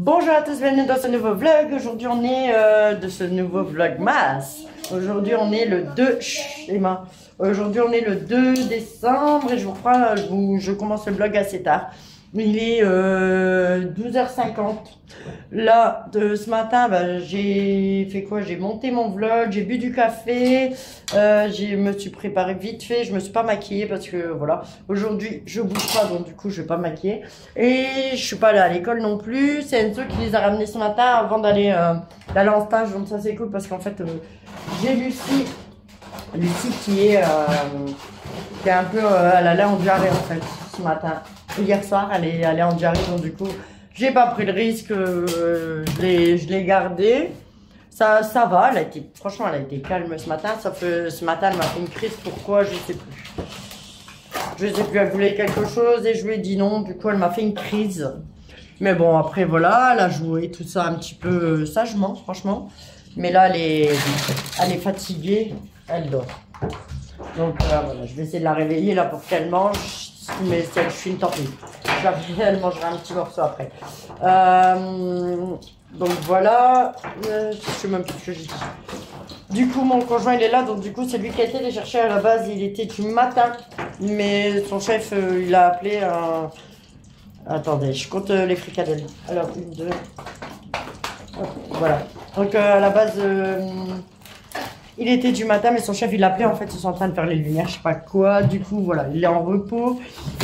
Bonjour à tous, bienvenue dans ce nouveau vlog. Aujourd'hui on est de ce nouveau vlogmas. Aujourd'hui on est le 2 Emma. Aujourd'hui on est le 2 décembre et je vous crois, je commence le vlog assez tard. Il est 12h50. Là, ce matin, j'ai fait quoi? J'ai monté mon vlog, j'ai bu du café, je me suis préparée vite fait, je me suis pas maquillée parce que voilà, aujourd'hui je bouge pas donc du coup je vais pas me maquiller. Et je suis pas allée à l'école non plus, c'est Enzo qui les a ramenés ce matin avant d'aller en stage, donc ça c'est cool parce qu'en fait j'ai Lucie qui est un peu, elle allait en diarrhée en fait ce matin. Hier soir, elle est allée en diarrhée, donc du coup, j'ai pas pris le risque, je l'ai gardée. Ça va, franchement, elle a été calme ce matin, sauf que ce matin, elle m'a fait une crise, pourquoi, je sais plus. Je sais plus, elle voulait quelque chose et je lui ai dit non, du coup, elle m'a fait une crise. Mais bon, après, voilà, elle a joué tout ça un petit peu sagement, franchement. Mais là, elle est fatiguée, elle dort. Donc voilà, je vais essayer de la réveiller là pour qu'elle mange. Mais si elle fume, tant pis. Elle mangera un petit morceau après. Donc voilà. Je sais même plus ce que j'ai dit. Du coup, mon conjoint il est là. Donc du coup, c'est lui qui a été les chercher à la base. Il était du matin. Mais son chef, il a appelé un... Attendez, je compte les fricadelles. Alors, 1, 2... Voilà. Donc à la base... il était du matin, mais son chef, il l'appelait. En fait, ils sont en train de faire les lumières, je sais pas quoi. Du coup, voilà, il est en repos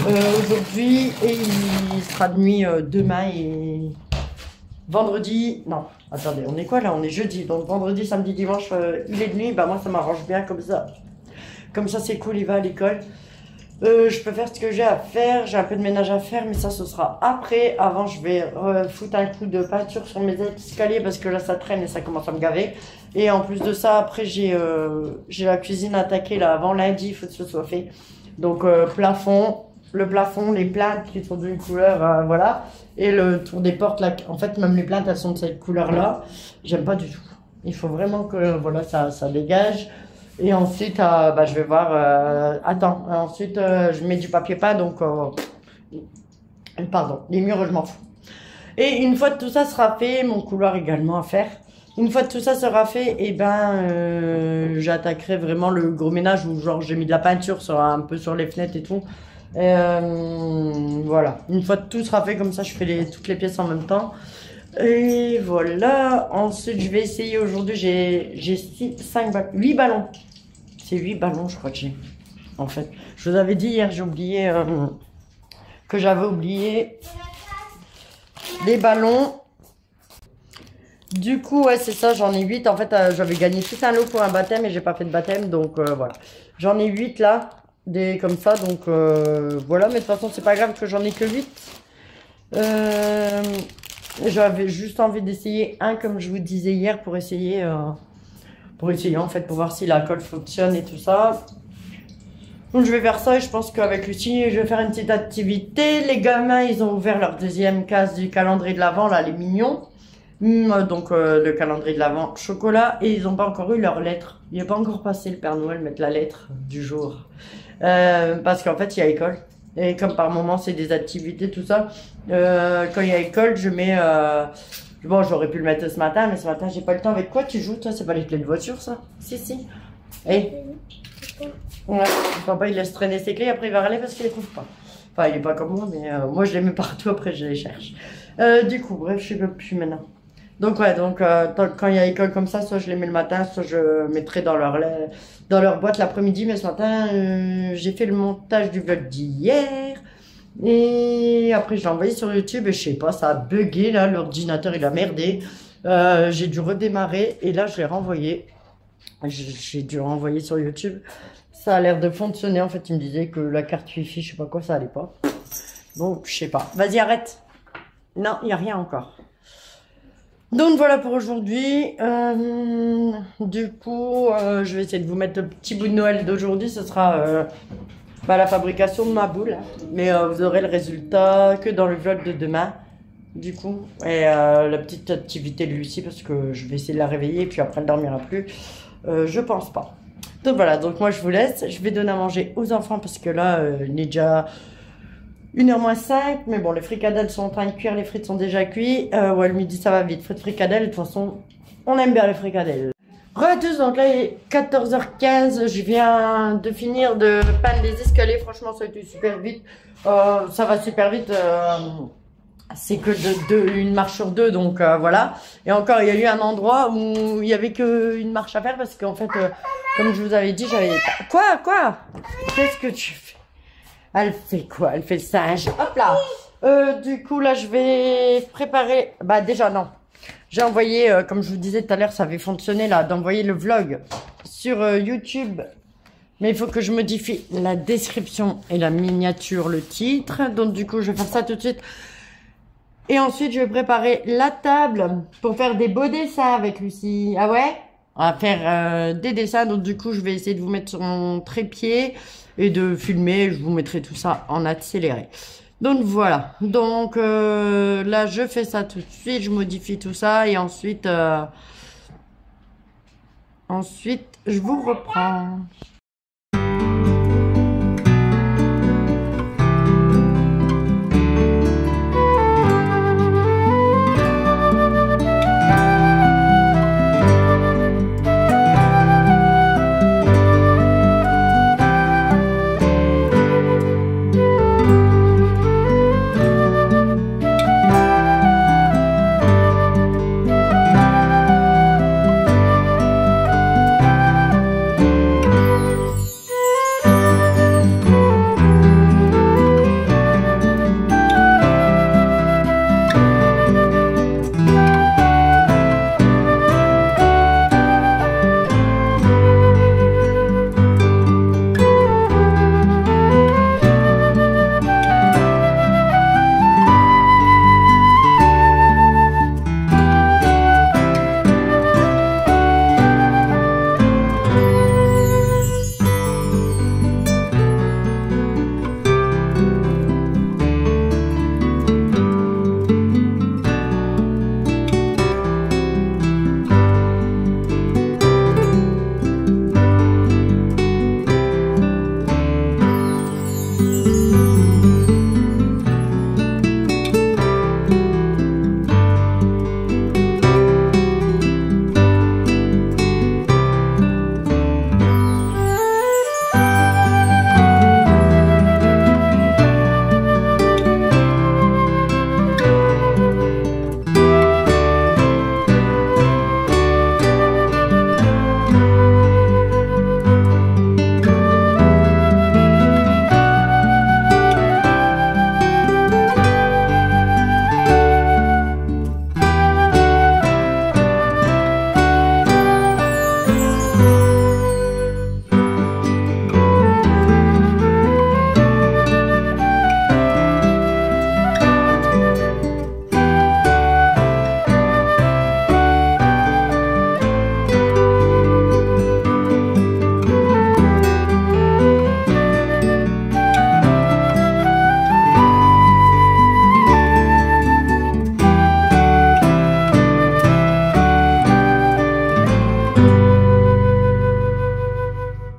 aujourd'hui et il sera de nuit demain et vendredi. Non, attendez, on est quoi là? On est jeudi. Donc, vendredi, samedi, dimanche, il est de nuit. Bah, moi, ça m'arrange bien comme ça. Comme ça, c'est cool, il va à l'école. Je peux faire ce que j'ai à faire. J'ai un peu de ménage à faire, mais ça, ce sera après. Avant, je vais foutre un coup de peinture sur mes escaliers parce que là, ça traîne et ça commence à me gaver. Et en plus de ça, après, j'ai la cuisine attaquée là avant lundi. Il faut que ce soit fait. Donc, le plafond, les plaintes qui sont d'une couleur, voilà. Et le tour des portes, là. En fait, même les plaintes, elles sont de cette couleur-là. J'aime pas du tout. Il faut vraiment que, voilà, ça dégage. Et ensuite, je vais voir... attends, ensuite, je mets du papier peint, donc... pardon, les murs, je m'en fous. Et une fois que tout ça sera fait, mon couloir également à faire. Une fois que tout ça sera fait, et j'attaquerai vraiment le gros ménage où genre j'ai mis de la peinture un peu sur les fenêtres et tout. Voilà, une fois que tout sera fait, comme ça, je fais toutes les pièces en même temps. Et voilà, ensuite je vais essayer aujourd'hui, j'ai 8 ballons. C'est 8 ballons je crois que j'ai, en fait. Je vous avais dit hier, j'ai oublié, que j'avais oublié les ballons. Du coup, ouais c'est ça, j'en ai 8. En fait, j'avais gagné tout un lot pour un baptême et j'ai pas fait de baptême, donc voilà. J'en ai 8 là, comme ça, donc voilà, mais de toute façon c'est pas grave que j'en ai que 8. J'avais juste envie d'essayer un, comme je vous disais hier, pour essayer en fait, pour voir si la colle fonctionne et tout ça. Donc je vais faire ça et je pense qu'avec Lucie, je vais faire une petite activité. Les gamins, ils ont ouvert leur deuxième case du calendrier de l'Avent, là, les mignons. Donc le calendrier de l'Avent chocolat, et ils n'ont pas encore eu leur lettre. Il n'est pas encore passé le Père Noël mettre la lettre du jour. Parce qu'en fait, il y a école. Et comme par moment, c'est des activités, tout ça. Quand il y a école, je mets... bon, j'aurais pu le mettre ce matin, mais ce matin, j'ai pas le temps. Avec quoi tu joues, toi? C'est pas les clés de voiture, ça? Si. Ouais, papa, il laisse traîner ses clés, après il va râler parce qu'il les trouve pas. Enfin, il est pas comme moi, mais moi, je les mets partout, après, je les cherche. Du coup, bref, je sais plus maintenant. Donc, ouais, quand il y a école comme ça, soit je les mets le matin, soit je mettrai dans leur boîte l'après-midi. Mais ce matin, j'ai fait le montage du vlog d'hier. Et après, je l'ai envoyé sur YouTube et je sais pas, ça a bugué là, l'ordinateur il a merdé. J'ai dû redémarrer et là, je l'ai renvoyé. J'ai dû renvoyer sur YouTube. Ça a l'air de fonctionner. En fait, il me disait que la carte Wi-Fi, je sais pas quoi, ça allait pas. Donc, je sais pas. Vas-y, arrête. Non, il n'y a rien encore. Donc voilà pour aujourd'hui. Du coup, je vais essayer de vous mettre le petit bout de Noël d'aujourd'hui. Ce sera la fabrication de ma boule. Mais vous aurez le résultat que dans le vlog de demain. Du coup, et la petite activité de Lucie parce que je vais essayer de la réveiller et puis après elle dormira plus. Je pense pas. Donc voilà, donc moi je vous laisse. Je vais donner à manger aux enfants parce que là, il est déjà 1h moins 5, mais bon, les fricadelles sont en train de cuire, les frites sont déjà cuites. Ouais, le midi, ça va vite. Frites, fricadelles, de toute façon, on aime bien les fricadelles. Re à tous, donc là, il est 14h15. Je viens de finir de peindre les escaliers. Franchement, ça a été super vite. Ça va super vite. C'est que une marche sur deux, donc voilà. Et encore, il y a eu un endroit où il y avait qu'une marche à faire parce qu'en fait, comme je vous avais dit, j'avais... Quoi? Qu'est-ce que tu fais? Elle fait quoi? Elle fait le singe. Hop là. Du coup, là, je vais préparer... Bah déjà, non. J'ai envoyé, comme je vous disais tout à l'heure, ça avait fonctionné là, d'envoyer le vlog sur YouTube. Mais il faut que je modifie la description et la miniature, le titre. Donc du coup, je vais faire ça tout de suite. Et ensuite, je vais préparer la table pour faire des beaux dessins avec Lucie. Ah ouais? On va faire des dessins. Donc du coup, je vais essayer de vous mettre sur mon trépied et de filmer. Je vous mettrai tout ça en accéléré. Donc voilà. Donc là, je fais ça tout de suite. Je modifie tout ça et ensuite, je vous reprends.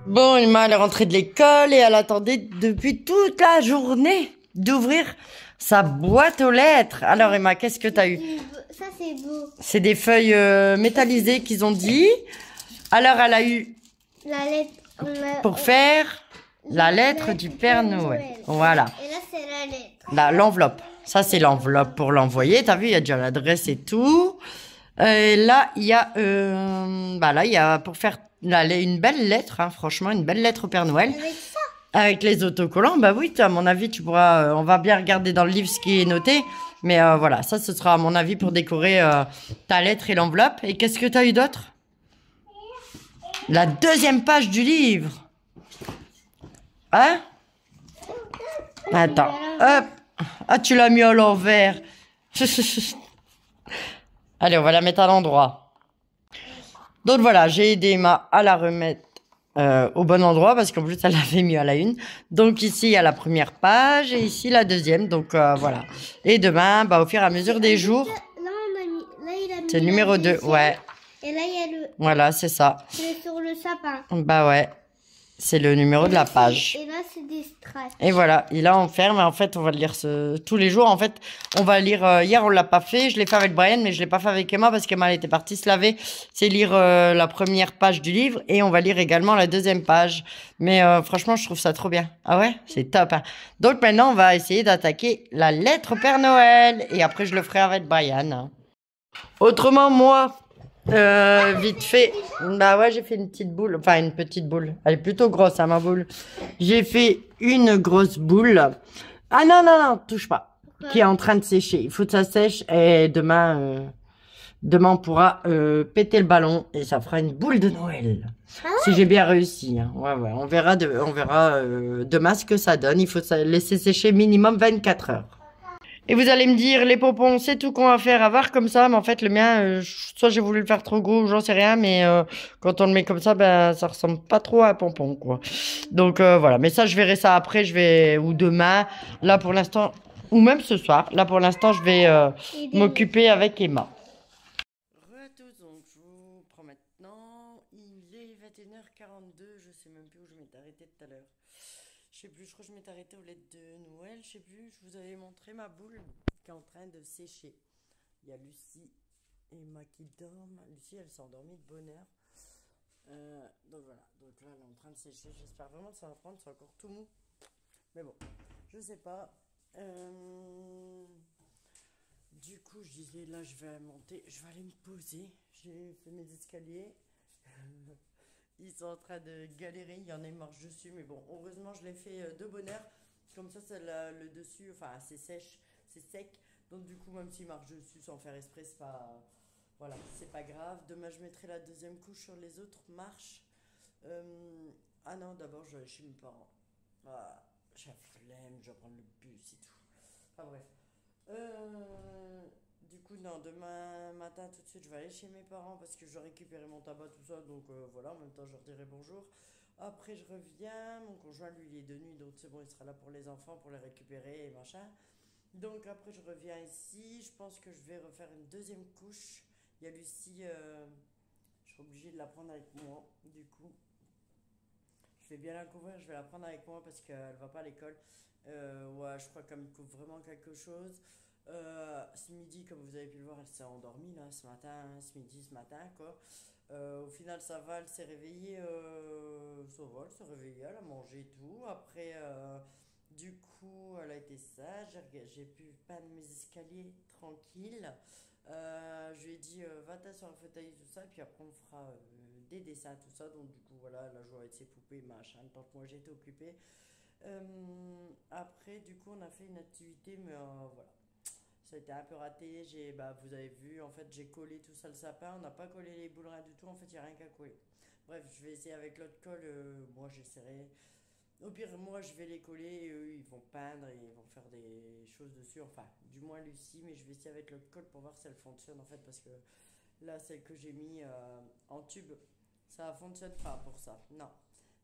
Bon, Emma, elle est rentrée de l'école et elle attendait depuis toute la journée d'ouvrir sa boîte aux lettres. Alors, Emma, qu'est-ce que t'as eu? Ça, c'est beau. C'est des feuilles métallisées qu'ils ont dit. Alors, elle a eu La lettre. pour faire la lettre du Père Noël. Voilà. Et là, c'est la lettre. Là, l'enveloppe. Ça, c'est l'enveloppe pour l'envoyer. T'as vu, il y a déjà l'adresse et tout. Là, il y a, là, il y a pour faire une belle lettre, hein, franchement, une belle lettre au Père Noël. Avec ça. Avec les autocollants, bah oui, à mon avis, tu pourras, on va bien regarder dans le livre ce qui est noté. Mais voilà, ça, ce sera à mon avis pour décorer ta lettre et l'enveloppe. Et qu'est-ce que tu as eu d'autre? La deuxième page du livre. Hein? Attends, hop. Ah, tu l'as mis à l'envers. Allez, on va la mettre à l'endroit. Donc voilà, j'ai aidé Emma à la remettre au bon endroit parce qu'en plus, elle l'avait mis à la une. Donc ici, il y a la première page et ici, la deuxième. Donc voilà. Et demain, bah, au fur et à mesure des jours... Là, il a mis C'est le numéro 2, ouais. Et là, il y a le... Voilà, c'est ça. C'est sur le sapin. Bah ouais. c'est le numéro de la page. Et là, c'est des strass. Et voilà, et là on ferme, et en fait on va le lire tous les jours. En fait, on va lire, hier on l'a pas fait, je l'ai fait avec Brian, mais je l'ai pas fait avec Emma parce qu'Emma elle était partie se laver. C'est lire la première page du livre, et on va lire également la deuxième page. Mais franchement, je trouve ça trop bien. Ah ouais, c'est top. Hein. Donc maintenant, on va essayer d'attaquer la lettre Père Noël, et après je le ferai avec Brian. Autrement, moi, vite fait, bah ouais, j'ai fait une petite boule, enfin une petite boule. Elle est plutôt grosse, hein, ma boule. J'ai fait une grosse boule. Ah non, non, non, touche pas. Qui est en train de sécher. Il faut que ça sèche, et demain, demain on pourra péter le ballon et ça fera une boule de Noël. Ah ouais, si j'ai bien réussi. Hein. Ouais, ouais, on verra, demain ce que ça donne. Il faut laisser sécher minimum 24 heures. Et vous allez me dire, les pompons, c'est tout qu'on va faire à voir comme ça. Mais en fait, le mien, soit j'ai voulu le faire trop gros, j'en sais rien. Mais quand on le met comme ça, ben, ça ressemble pas trop à un pompon, quoi. Donc voilà. Mais ça, je verrai ça après. Ou demain. Là, pour l'instant, ou même ce soir. Là, pour l'instant, je vais m'occuper avec Emma. Donc, je vous prends maintenant. Il est 21h42. Je sais même plus où je m'étais arrêtée tout à l'heure. Je sais plus, je crois que je m'étais arrêtée aux lettres de Noël, je sais plus, je vous avais montré ma boule qui est en train de sécher. Il y a Lucie et Emma qui dorment. Lucie, elle s'est endormie de bonne heure. Donc voilà, donc là, elle est en train de sécher. J'espère vraiment que ça va prendre, c'est encore tout mou. Mais bon, je sais pas. Du coup, je disais, là, je vais monter, je vais aller me poser. J'ai fait mes escaliers. Ils sont en train de galérer, il y en a qui marchent dessus, mais bon, heureusement je l'ai fait de bonne heure. Comme ça, c'est le dessus, enfin c'est sèche, c'est sec. Donc du coup, même s'ils marchent dessus sans faire exprès, c'est pas, voilà, c'est pas grave. Demain, je mettrai la deuxième couche sur les autres marches. Ah non, d'abord, je vais aller chez mes parents. Ah, j'ai la flemme, je dois prendre le bus et tout. Enfin bref. Du coup, non, demain matin, tout de suite, je vais aller chez mes parents parce que je dois récupérer mon tabac, tout ça. Donc voilà, en même temps, je leur dirai bonjour. Après, je reviens. Mon conjoint, lui, il est de nuit, donc c'est bon, il sera là pour les enfants, pour les récupérer et machin. Donc après, je reviens ici. Je pense que je vais refaire une deuxième couche. Il y a Lucie, je suis obligée de la prendre avec moi. Du coup, je vais bien la couvrir, je vais la prendre avec moi parce qu'elle va pas à l'école. Ouais, je crois qu'elle me couvre vraiment quelque chose. Ce midi, comme vous avez pu le voir, elle s'est endormie là ce matin, ce midi, ce matin quoi. Au final, ça va, elle s'est réveillée, ça va, elle s'est réveillée, elle a mangé et tout. Après, du coup, elle a été sage, j'ai pu peindre mes escaliers tranquille. Je lui ai dit, va t'asseoir sur un fauteuil, tout ça, puis après on fera des dessins, tout ça. Donc, du coup, voilà, elle a joué avec ses poupées, machin, tant que moi j'étais occupée. Après, du coup, on a fait une activité, mais voilà. Ça a été un peu raté. Vous avez vu, en fait, j'ai collé tout ça le sapin. On n'a pas collé les boules, rien du tout. En fait, il n'y a rien qu'à coller. Bref, je vais essayer avec l'autre colle. Moi, j'essaierai. Au pire, moi, je vais les coller et eux, ils vont peindre et ils vont faire des choses dessus. Enfin, du moins Lucie, mais je vais essayer avec l'autre colle pour voir si elle fonctionne, en fait, parce que là, celle que j'ai mis en tube, ça fonctionne pas pour ça. Non.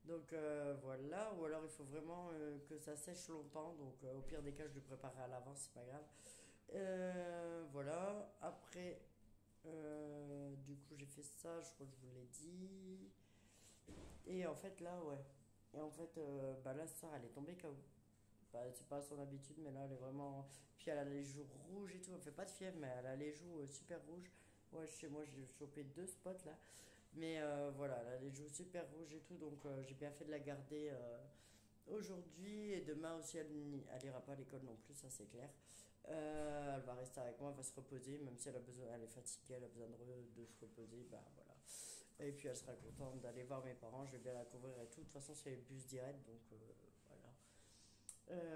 Donc voilà, ou alors il faut vraiment que ça sèche longtemps. Donc au pire des cas, je le préparerai à l'avance, c'est pas grave. Voilà, après, du coup, j'ai fait ça, je crois que je vous l'ai dit. Et en fait, là, ouais. Et en fait, là, ça, elle est tombée KO. Bah, c'est pas son habitude, mais là, elle est vraiment. Puis elle a les joues rouges et tout. Elle fait pas de fièvre, mais elle a les joues super rouges. Ouais, chez moi, j'ai chopé 2 spots là. Mais voilà, elle a les joues super rouges et tout. Donc, j'ai bien fait de la garder aujourd'hui. Et demain aussi, elle ira pas à l'école non plus, ça c'est clair. Elle va rester avec moi, elle va se reposer, même si elle a besoin, elle est fatiguée, elle a besoin de se reposer, bah voilà. Et puis elle sera contente d'aller voir mes parents, je vais bien la couvrir et tout. De toute façon, c'est le bus direct, donc voilà.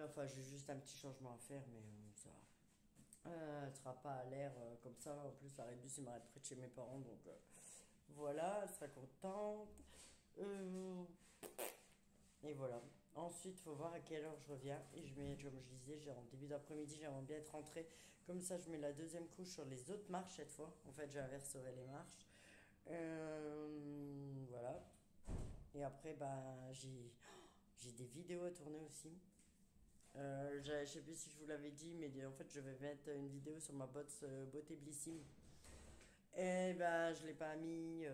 Enfin, j'ai juste un petit changement à faire, mais ça va. Elle sera pas à l'air comme ça. En plus, l'arrêt de bus, il m'arrête près de chez mes parents, donc voilà, elle sera contente. Et voilà. Ensuite, il faut voir à quelle heure je reviens. Et je mets, comme je disais, en début d'après-midi, j'aimerais bien être rentrée. Comme ça, je mets la deuxième couche sur les autres marches cette fois. En fait, j'inverserai les marches. Voilà. Et après, j'ai des vidéos à tourner aussi. Je sais plus si je vous l'avais dit, mais en fait, je vais mettre une vidéo sur ma beauté Blissim. Et je l'ai pas mis.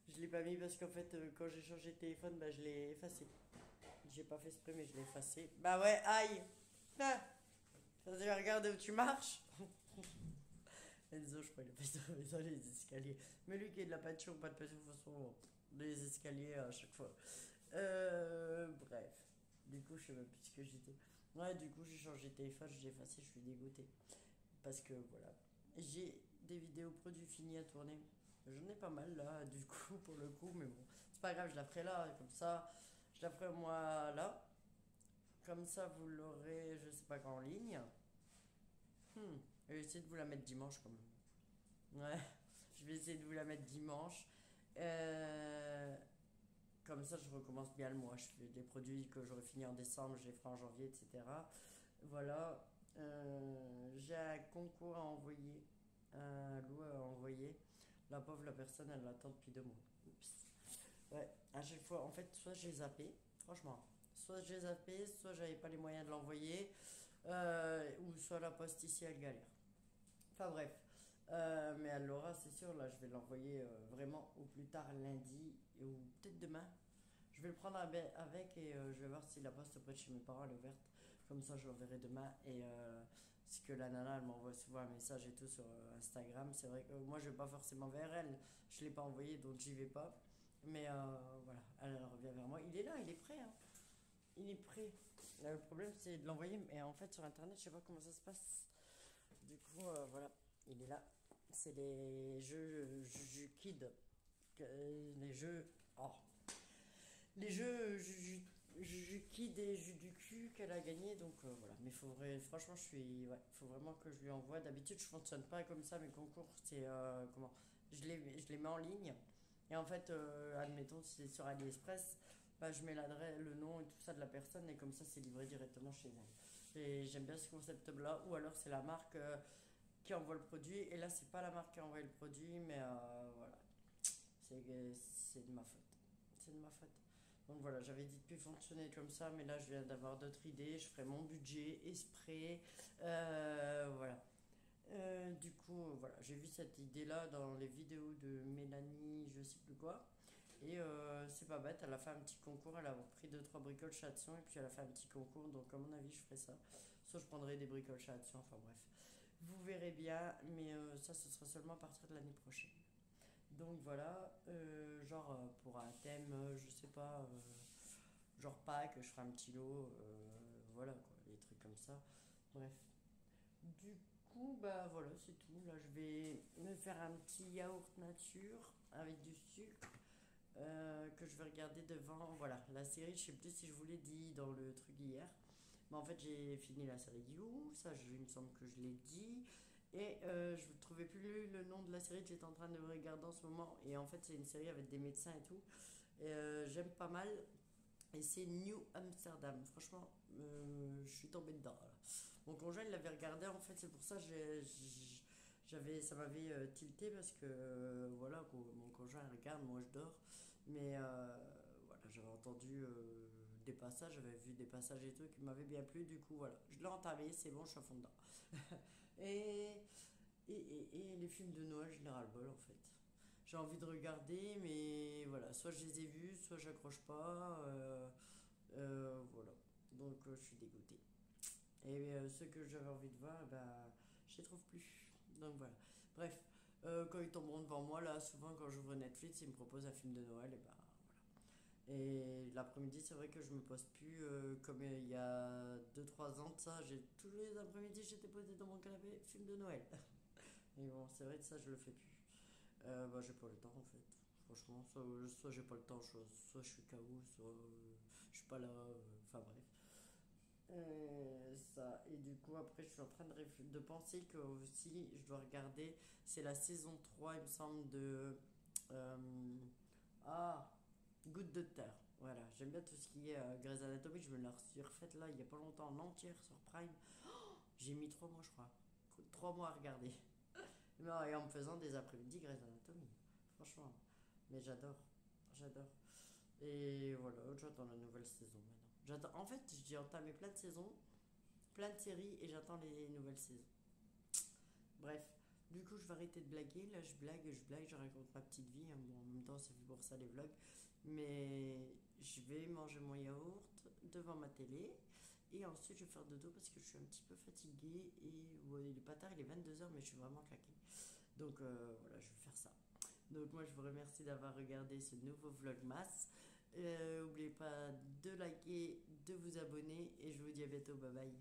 Je l'ai pas mis parce qu'en fait, quand j'ai changé de téléphone, bah, je l'ai effacé. J'ai pas fait exprès, mais je l'ai effacé. Bah ouais, aïe! Ah, ça veut dire, regarde où tu marches. Enzo, je crois qu'il a pas tombé dans les escaliers. Mais lui qui est de la peinture, pas de peinture, de toute façon, les escaliers à chaque fois. Bref. Du coup, je sais même plus ce que j'étais. Ouais, du coup, j'ai changé de téléphone, j'ai effacé, je suis dégoûté. Parce que voilà. J'ai des vidéos produits finis à tourner. J'en ai pas mal là, du coup, pour le coup, mais bon. C'est pas grave, je la ferai là, comme ça. Je la ferai moi là. Comme ça, vous l'aurez, je sais pas quand en ligne. Je vais essayer de vous la mettre dimanche quand même. Ouais, je vais essayer de vous la mettre dimanche. Euh, Comme ça, je recommence bien le mois. Je fais des produits que j'aurais fini en décembre, je les ferai en janvier, etc. Voilà. J'ai un concours à envoyer, un lot à envoyer. La pauvre, la personne, elle l'attend depuis 2 mois. Oups. Ouais, à chaque fois, en fait, soit j'ai zappé, franchement. Soit j'ai zappé, soit j'avais pas les moyens de l'envoyer, ou soit la poste ici, elle galère. Enfin bref. Mais elle l'aura, c'est sûr. Là, je vais l'envoyer vraiment au plus tard lundi ou peut-être demain. Je vais le prendre avec et je vais voir si la poste près de chez mes parents elle est ouverte. Comme ça, je l'enverrai demain. Et c'est que la nana, elle m'envoie souvent un message et tout sur Instagram. C'est vrai que moi, je vais pas forcément vers elle. Je l'ai pas envoyé, donc j'y vais pas. Mais voilà, elle revient vers moi. Il est là, il est prêt, hein. Il est prêt. Là, le problème, c'est de l'envoyer. Mais en fait, sur Internet, je sais pas comment ça se passe. Du coup, voilà, il est là. C'est les jeux Juju Kid. Les jeux. Oh. Les jeux Juju Kid et Jus du cul qu'elle a gagné. Donc voilà. Mais franchement, je suis. Ouais, faut vraiment que je lui envoie. D'habitude, je fonctionne pas comme ça. Mes concours, c'est. Comment je les mets en ligne. Et en fait, admettons, si c'est sur AliExpress, bah, je mets l'adresse, le nom et tout ça de la personne. Et comme ça, c'est livré directement chez elle. Et j'aime bien ce concept-là. Ou alors, c'est la marque. Qui envoie le produit. Et là, c'est pas la marque qui a envoyé le produit, mais voilà. C'est de ma faute. C'est de ma faute. Donc voilà, j'avais dit de plus fonctionner comme ça, mais là, je viens d'avoir d'autres idées. Je ferai mon budget, esprit. Voilà. Du coup, voilà, j'ai vu cette idée-là dans les vidéos de Mélanie, je sais plus quoi. Et c'est pas bête, elle a fait un petit concours, elle a pris deux trois bricoles chez Action et puis elle a fait un petit concours, donc à mon avis je ferai ça. Soit je prendrai des bricoles chez Action, enfin bref. Vous verrez bien, mais ça ce sera seulement à partir de l'année prochaine. Donc voilà, genre pour un thème, je sais pas, genre Pâques, je ferai un petit lot, voilà quoi, des trucs comme ça. Bref. Du coup, bah voilà, c'est tout. Là, je vais me faire un petit yaourt nature avec du sucre que je vais regarder devant. Voilà, la série, je sais plus si je vous l'ai dit dans le truc hier. Mais en fait, j'ai fini la série You, ça, il me semble que je l'ai dit. Et je ne trouvais plus le nom de la série que j'étais en train de regarder en ce moment. Et en fait, c'est une série avec des médecins et tout. Et j'aime pas mal. Et c'est New Amsterdam. Franchement, je suis tombé dedans, là. Mon conjoint, il l'avait regardé, en fait, c'est pour ça que ça m'avait tilté parce que, voilà, quoi, mon conjoint il regarde, moi je dors. Mais voilà, j'avais entendu des passages, j'avais vu des passages et tout qui m'avaient bien plu. Du coup, voilà, je l'ai entamé, c'est bon, je suis à fond dedans. et, et les films de Noël, je les ras-le-bol, en fait. J'ai envie de regarder, mais voilà, soit je les ai vus, soit j'accroche pas. Voilà. Donc je suis dégoûté. Et ceux que j'avais envie de voir, bah, je les trouve plus. Donc voilà. Bref, quand ils tomberont devant moi, là, souvent quand j'ouvre Netflix, ils me proposent un film de Noël, et bah voilà. Et l'après-midi, c'est vrai que je me pose plus comme il y a 2 3 ans de ça. Tous les après-midi, j'étais posé dans mon canapé, film de Noël. Et bon, c'est vrai que ça, je le fais plus. Bah, j'ai pas le temps en fait. Franchement, soit j'ai pas le temps, soit je suis KO, soit je suis pas là. Enfin bref. Ça, et du coup, après, je suis en train de penser que aussi, je dois regarder. C'est la saison 3 il me semble, de. euh, ah, Good Doctor. Voilà, j'aime bien tout ce qui est Grey's Anatomy. Je me l'ai refaite là, il y a pas longtemps, en entière sur Prime. J'ai mis 3 mois, je crois. 3 mois à regarder. Non, et en me faisant des après-midi Grey's Anatomy. Franchement. Mais j'adore. J'adore. Et voilà, j'attends la nouvelle saison maintenant. En fait, j'ai entamé plein de saisons, plein de séries et j'attends les nouvelles saisons. Bref. Du coup, je vais arrêter de blaguer. Là, je blague, je raconte ma petite vie, hein. Bon, en même temps, c'est fait pour ça les vlogs. Mais je vais manger mon yaourt devant ma télé. Et ensuite, je vais faire dodo parce que je suis un petit peu fatiguée. Et ouais, il est pas tard, il est 22h, mais je suis vraiment claquée. Donc voilà, je vais faire ça. Donc moi, je vous remercie d'avoir regardé ce nouveau vlogmas. N'oubliez pas de liker, de vous abonner. Et je vous dis à bientôt. Bye bye.